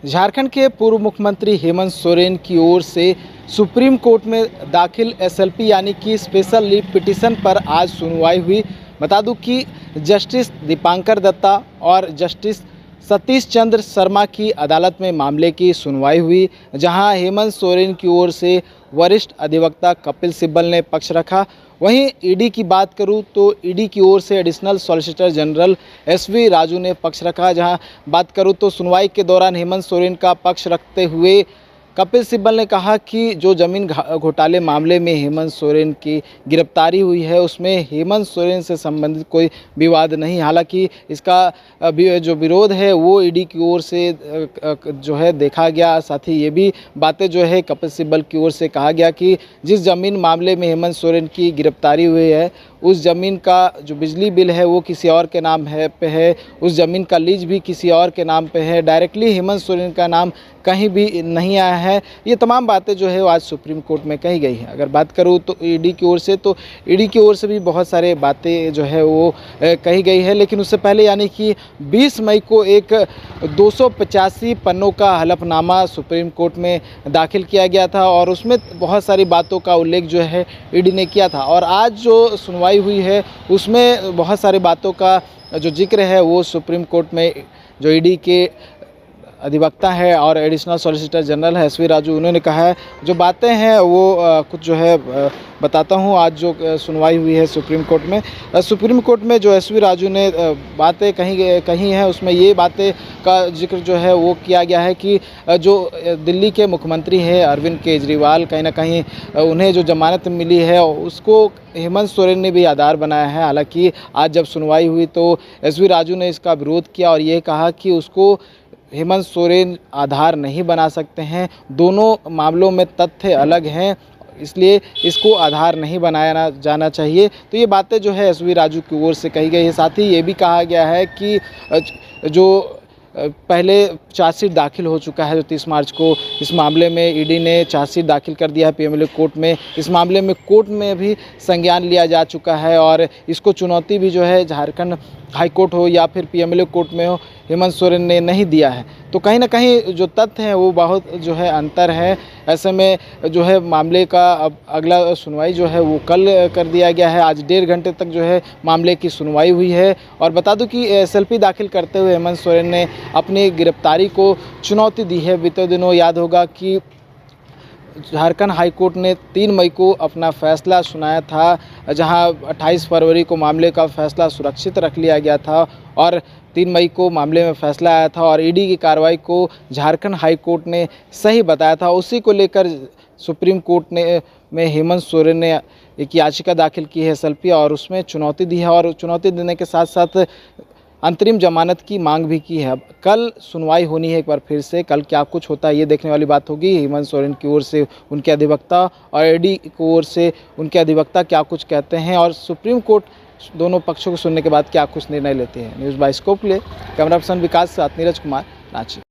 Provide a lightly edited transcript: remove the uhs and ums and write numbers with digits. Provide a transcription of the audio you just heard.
झारखंड के पूर्व मुख्यमंत्री हेमंत सोरेन की ओर से सुप्रीम कोर्ट में दाखिल एसएलपी यानी कि स्पेशल लीव पिटीशन पर आज सुनवाई हुई। बता दूं कि जस्टिस दीपांकर दत्ता और जस्टिस सतीश चंद्र शर्मा की अदालत में मामले की सुनवाई हुई, जहां हेमंत सोरेन की ओर से वरिष्ठ अधिवक्ता कपिल सिब्बल ने पक्ष रखा। वहीं ईडी की बात करूं तो ईडी की ओर से additional solicitor general SV Raju ने पक्ष रखा। जहां बात करूं तो सुनवाई के दौरान हेमंत सोरेन का पक्ष रखते हुए कपिल सिब्बल ने कहा कि जो ज़मीन घोटाले मामले में हेमंत सोरेन की गिरफ्तारी हुई है उसमें हेमंत सोरेन से संबंधित कोई विवाद नहीं। हालांकि इसका जो विरोध है वो ईडी की ओर से जो है देखा गया। साथ ही ये भी बातें जो है कपिल सिब्बल की ओर से कहा गया कि जिस ज़मीन मामले में हेमंत सोरेन की गिरफ्तारी हुई है उस ज़मीन का जो बिजली बिल है वो किसी और के नाम है, उस ज़मीन का लीज भी किसी और के नाम पे है, डायरेक्टली हेमंत सोरेन का नाम कहीं भी नहीं आया है। ये तमाम बातें जो है वो आज सुप्रीम कोर्ट में कही गई हैं। अगर बात करूँ तो ईडी की ओर से भी बहुत सारे बातें जो है वो कही गई है। लेकिन उससे पहले यानी कि 20 मई को एक 285 पन्नों का हलफनामा सुप्रीम कोर्ट में दाखिल किया गया था और उसमें बहुत सारी बातों का उल्लेख जो है ईडी ने किया था। और आज जो सुनवाई हुई है उसमें बहुत सारी बातों का जो जिक्र है वो सुप्रीम कोर्ट में जो ईडी के अधिवक्ता है और एडिशनल सॉलिसिटर जनरल है एसवी राजू, उन्होंने कहा है। जो बातें हैं वो कुछ जो है बताता हूँ। आज जो सुनवाई हुई है सुप्रीम कोर्ट में जो एसवी राजू ने बातें कही हैं उसमें ये बातें का जिक्र जो है वो किया गया है कि जो दिल्ली के मुख्यमंत्री हैं अरविंद केजरीवाल, कहीं ना कहीं उन्हें जो जमानत मिली है उसको हेमंत सोरेन ने भी आधार बनाया है। हालांकि आज जब सुनवाई हुई तो एसवी राजू ने इसका विरोध किया और ये कहा कि उसको हेमंत सोरेन आधार नहीं बना सकते हैं, दोनों मामलों में तथ्य अलग हैं, इसलिए इसको आधार नहीं बनाया जाना चाहिए। तो ये बातें जो है एसवी राजू की ओर से कही गई है। साथ ही ये भी कहा गया है कि जो पहले चार्जशीट दाखिल हो चुका है जो 30 मार्च को, इस मामले में ईडी ने चार्जशीट दाखिल कर दिया है पीएमएलए कोर्ट में। इस मामले में कोर्ट में भी संज्ञान लिया जा चुका है और इसको चुनौती भी जो है झारखंड हाई कोर्ट हो या फिर पीएमएलए कोर्ट में हो, हेमंत सोरेन ने नहीं दिया है। तो कहीं ना कहीं जो तथ्य हैं वो बहुत जो है अंतर है। ऐसे में जो है मामले का अब अगला सुनवाई जो है वो कल कर दिया गया है। आज 1.5 घंटे तक जो है मामले की सुनवाई हुई है। और बता दूं कि एसएलपी दाखिल करते हुए हेमंत सोरेन ने अपनी गिरफ्तारी को चुनौती दी है। बीते दिनों याद होगा कि झारखंड हाई कोर्ट ने 3 मई को अपना फैसला सुनाया था, जहां 28 फरवरी को मामले का फैसला सुरक्षित रख लिया गया था और 3 मई को मामले में फैसला आया था और ईडी की कार्रवाई को झारखंड हाई कोर्ट ने सही बताया था। उसी को लेकर सुप्रीम कोर्ट में हेमंत सोरेन ने एक याचिका दाखिल की है एसएलपी और उसमें चुनौती दी है और चुनौती देने के साथ साथ अंतरिम जमानत की मांग भी की है। अब कल सुनवाई होनी है एक बार फिर से, कल क्या कुछ होता है ये देखने वाली बात होगी। हेमंत सोरेन की ओर से उनके अधिवक्ता और ईडी की ओर से उनके अधिवक्ता क्या कुछ कहते हैं और सुप्रीम कोर्ट दोनों पक्षों को सुनने के बाद क्या कुछ निर्णय लेते हैं। न्यूज़ बाय स्कोप के लिए कैमरा पर्सन विकास के साथ नीरज कुमार, रांची।